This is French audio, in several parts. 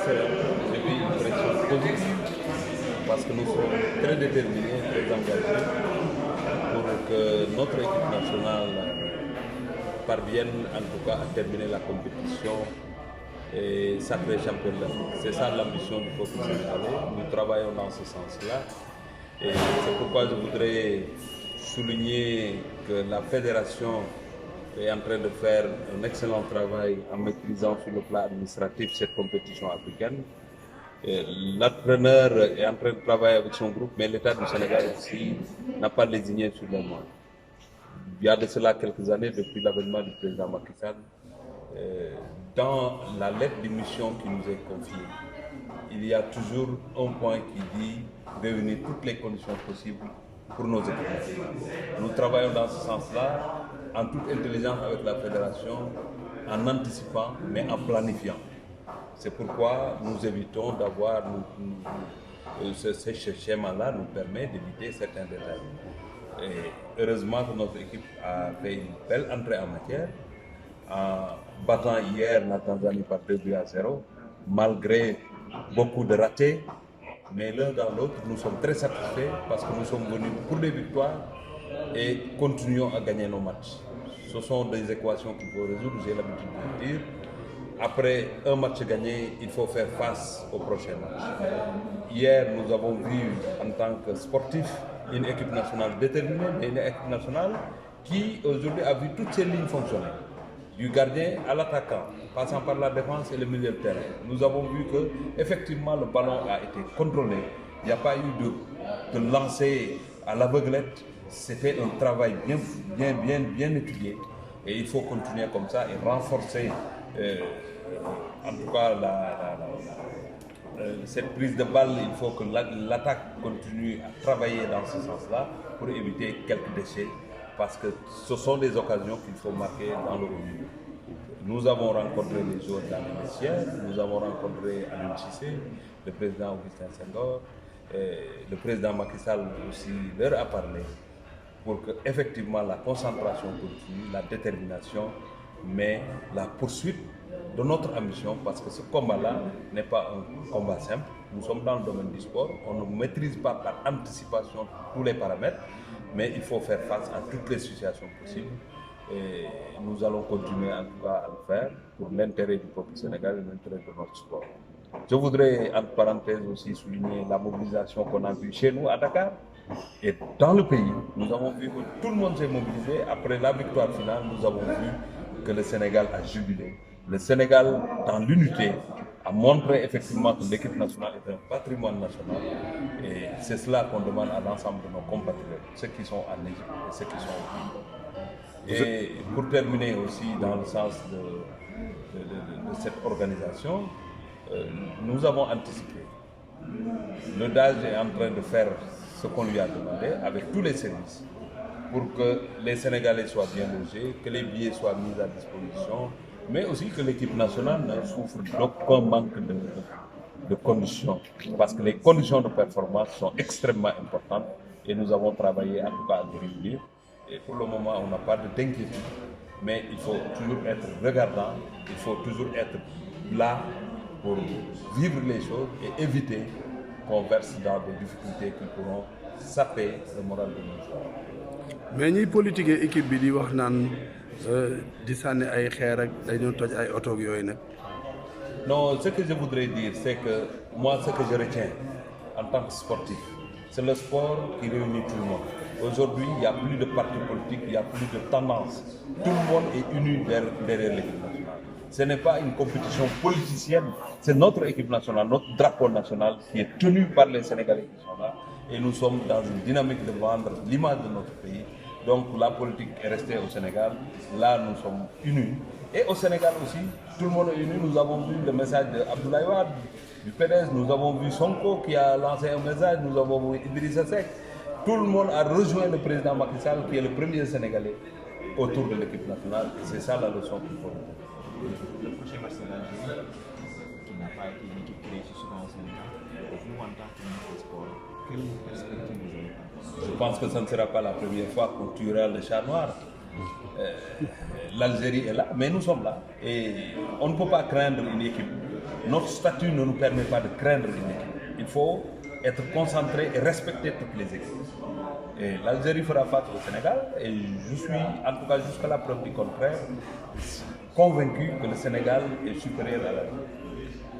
serein, j'ai vu une pression positive parce que nous sommes très déterminés, très engagés pour que notre équipe nationale parvienne en tout cas à terminer la compétition et sacré champion de l'Afrique. C'est ça l'ambition du peuple sénégalais. Nous travaillons dans ce sens-là. Et c'est pourquoi je voudrais souligner que la fédération est en train de faire un excellent travail en maîtrisant sur le plan administratif cette compétition africaine. L'entraîneur est en train de travailler avec son groupe, mais l'État du Sénégal aussi n'a pas désigné sur le mois. Il y a de cela quelques années, depuis l'avènement du président Macky Sall, dans la lettre de mission qui nous est confiée, il y a toujours un point qui dit réunir toutes les conditions possibles pour nos équipes. Nous travaillons dans ce sens-là, en toute intelligence avec la fédération, en anticipant, mais en planifiant. C'est pourquoi nous évitons d'avoir, ce schéma-là nous permet d'éviter certains détails. Et heureusement que notre équipe a fait une belle entrée en matière, en battant hier la Tanzanie par 2-0, malgré beaucoup de ratés, mais l'un dans l'autre, nous sommes très satisfaits parce que nous sommes venus pour des victoires et continuons à gagner nos matchs. Ce sont des équations qu'il faut résoudre, j'ai l'habitude de le dire. Après un match gagné, il faut faire face au prochain match. Hier, nous avons vu en tant que sportifs une équipe nationale déterminée, mais une équipe nationale qui aujourd'hui a vu toutes ses lignes fonctionner. Du gardien à l'attaquant, passant par la défense et le milieu de terrain. Nous avons vu que effectivement le ballon a été contrôlé. Il n'y a pas eu de lancer à l'aveuglette. C'était un travail bien étudié. Et il faut continuer comme ça et renforcer en tout cas cette prise de balle. Il faut que l'attaque continue à travailler dans ce sens-là pour éviter quelques déchets. Parce que ce sont des occasions qu'il faut marquer dans le haut niveau. Nous avons rencontré les joueurs dans les vestiaires, nous avons rencontré Aliou Cissé, le président Augustin Senghor, le président Macky Sall aussi leur a parlé pour que effectivement la concentration continue, la détermination, mais la poursuite de notre ambition, parce que ce combat-là n'est pas un combat simple. Nous sommes dans le domaine du sport, on ne maîtrise pas par anticipation tous les paramètres, mais il faut faire face à toutes les situations possibles. Et nous allons continuer en tout cas à le faire pour l'intérêt du peuple sénégalais et l'intérêt de notre sport. Je voudrais, entre parenthèses, aussi souligner la mobilisation qu'on a vue chez nous à Dakar et dans le pays. Nous avons vu que tout le monde s'est mobilisé. Après la victoire finale, nous avons vu que le Sénégal a jubilé. Le Sénégal, dans l'unité, a montré effectivement que l'équipe nationale est un patrimoine national. Et c'est cela qu'on demande à l'ensemble de nos compatriotes, ceux qui sont en Égypte et ceux qui sont au pays. Et pour terminer aussi dans le sens de cette organisation, nous avons anticipé. Le DAGE est en train de faire ce qu'on lui a demandé avec tous les services pour que les Sénégalais soient bien logés, que les billets soient mis à disposition, mais aussi que l'équipe nationale ne souffre d'aucun manque de conditions. Parce que les conditions de performance sont extrêmement importantes et nous avons travaillé en tout cas à les réunir. Et pour le moment, on n'a pas d'inquiétude, mais il faut toujours être regardant, il faut toujours être là pour vivre les choses et éviter qu'on verse dans des difficultés qui pourront saper le moral de nos joueurs. Mais ñi politique équipe bi di wax naan di sànni ay xeer ak dañu toj ay oto ak yooyu nag. Non, ce que je voudrais dire, c'est que moi, ce que je retiens en tant que sportif, c'est le sport qui réunit tout le monde. Aujourd'hui, il n'y a plus de partis politiques, il n'y a plus de tendance. Tout le monde est uni derrière l'équipe nationale. Ce n'est pas une compétition politicienne, c'est notre équipe nationale, notre drapeau national qui est tenu par les Sénégalais qui sont là. Et nous sommes dans une dynamique de vendre l'image de notre pays. Donc la politique est restée au Sénégal. Là, nous sommes unis. Et au Sénégal aussi, tout le monde est uni. Nous avons vu le message d'Abdoulaye Wade, du PDS. Nous avons vu Sonko qui a lancé un message. Nous avons vu Idrissa Seck. Tout le monde a rejoint le président Macky Sall, qui est le premier Sénégalais autour de l'équipe nationale. Et c'est ça la leçon qu'il faut. Le prochain match de l'Algérie, qui n'a pas été une équipe qui réussit souvent au Sénégal, vous, en tant que ministre des Sports, quelle perspective vous avez? Je pense que ce ne sera pas la première fois qu'on tuera le chat noir. L'Algérie est là, mais nous sommes là. Et on ne peut pas craindre une équipe notre statut ne nous permet pas de craindre une équipe. Il faut être concentré et respecter toutes les équipes. Et l'Algérie fera face au Sénégal et je suis, en tout cas jusqu'à la preuve du contraire, convaincu que le Sénégal est supérieur à l'Algérie.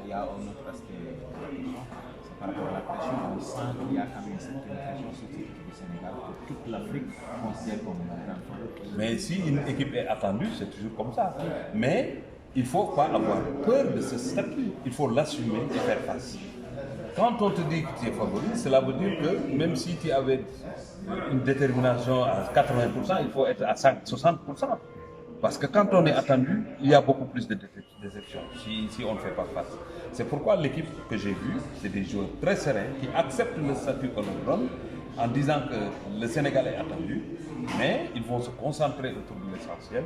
Il y a un autre aspect de la question, c'est par rapport à la pression. On sent qu'il y a quand même cette pression sur cette équipe du Sénégal que toute l'Afrique considère comme une grande faveur. Mais si une équipe est attendue, c'est toujours comme ça. Mais il ne faut pas avoir peur de ce statut. Il faut l'assumer et faire face. Quand on te dit que tu es favori, cela veut dire que même si tu avais une détermination à 80%, il faut être à 60%. Parce que quand on est attendu, il y a beaucoup plus de déceptions si on ne fait pas face. C'est pourquoi l'équipe que j'ai vue, c'est des joueurs très sereins qui acceptent le statut qu'on leur donne en disant que le Sénégal est attendu, mais ils vont se concentrer autour de l'essentiel,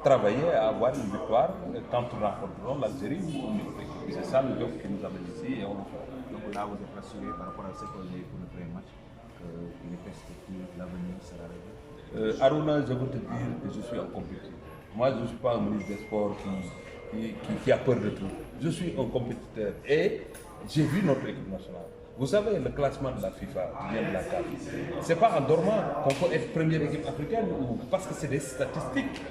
travailler à avoir une victoire quand nous rencontrerons l'Algérie ou une autre équipe. C'est ça le job qui nous amène ici et on le fera. Donc là, vous êtes rassuré par rapport à ce qu'on dit pour le premier match, que les perspectives, l'avenir sera réglé. Aruna, je veux te dire que je suis en compétition. Moi, je ne suis pas un ministre des Sports qui a peur de tout. Je suis un compétiteur et j'ai vu notre équipe nationale. Vous savez, le classement de la FIFA qui vient de la CAF, ce n'est pas en dormant qu'on peut être première équipe africaine parce que c'est des statistiques.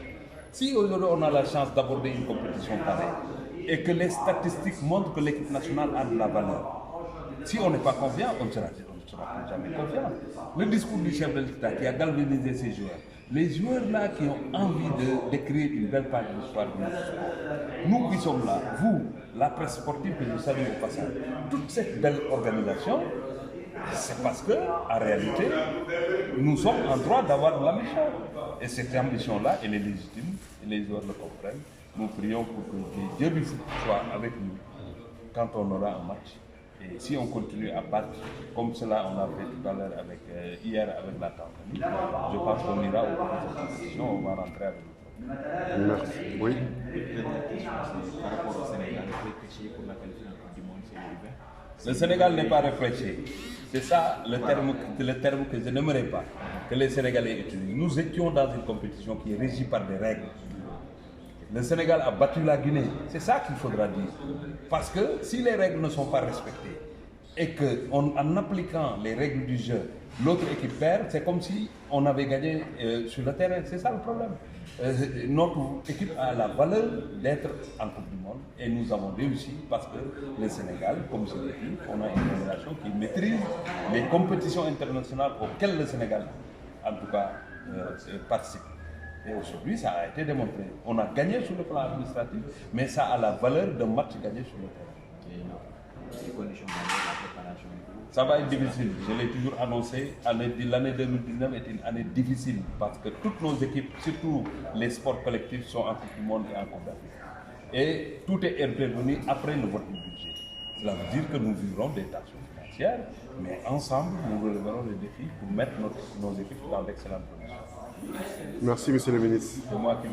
Si aujourd'hui on a la chance d'aborder une compétition pareille et que les statistiques montrent que l'équipe nationale a de la valeur, si on n'est pas confiant, on ne sera plus jamais confiant. Le discours du chef de l'État qui a galvanisé ces joueurs, les joueurs là qui ont envie d'écrire une belle page d'histoire de notre sport, nous qui sommes là, vous, la presse sportive que je salue au passage, toute cette belle organisation, c'est parce que, en réalité, nous sommes en droit d'avoir de l'ambition. Et cette ambition-là, elle est légitime, et les joueurs le comprennent. Nous prions pour que les dieux du foot soient avec nous quand on aura un match. Et si on continue à battre, comme cela on a fait tout à l'heure hier avec la Tanzanie, je pense qu'on ira au bout de cette compétition, on va rentrer avec nous. Merci. Oui. Dernière question, c'est par rapport au Sénégal, réfléchir pour la qualification du monde, c'est l'hiver. Le Sénégal n'est pas réfléchi. C'est ça le terme que je n'aimerais pas que les Sénégalais utilisent. Nous étions dans une compétition qui est régie par des règles. Le Sénégal a battu la Guinée. C'est ça qu'il faudra dire. Parce que si les règles ne sont pas respectées et qu'en appliquant les règles du jeu, l'autre équipe perd, c'est comme si on avait gagné sur le terrain. C'est ça le problème. Notre équipe a la valeur d'être en Coupe du Monde et nous avons réussi parce que le Sénégal, comme je l'ai dit, on a une génération qui maîtrise les compétitions internationales auxquelles le Sénégal, en tout cas, participe. Et aujourd'hui, ça a été démontré. On a gagné sur le plan administratif, mais ça a la valeur d'un match gagné sur le terrain. Les conditions de la préparation. Ça va être difficile. Je l'ai toujours annoncé. L'année 2019 est une année difficile parce que toutes nos équipes, surtout les sports collectifs, sont en Coupe du Monde et en Coupe d'Afrique. Et tout est intervenu après le vote du budget. Cela veut dire que nous vivrons des tensions financières, mais ensemble, nous releverons les défis pour mettre nos équipes dans d'excellentes conditions. Merci, monsieur le ministre. C'est moi qui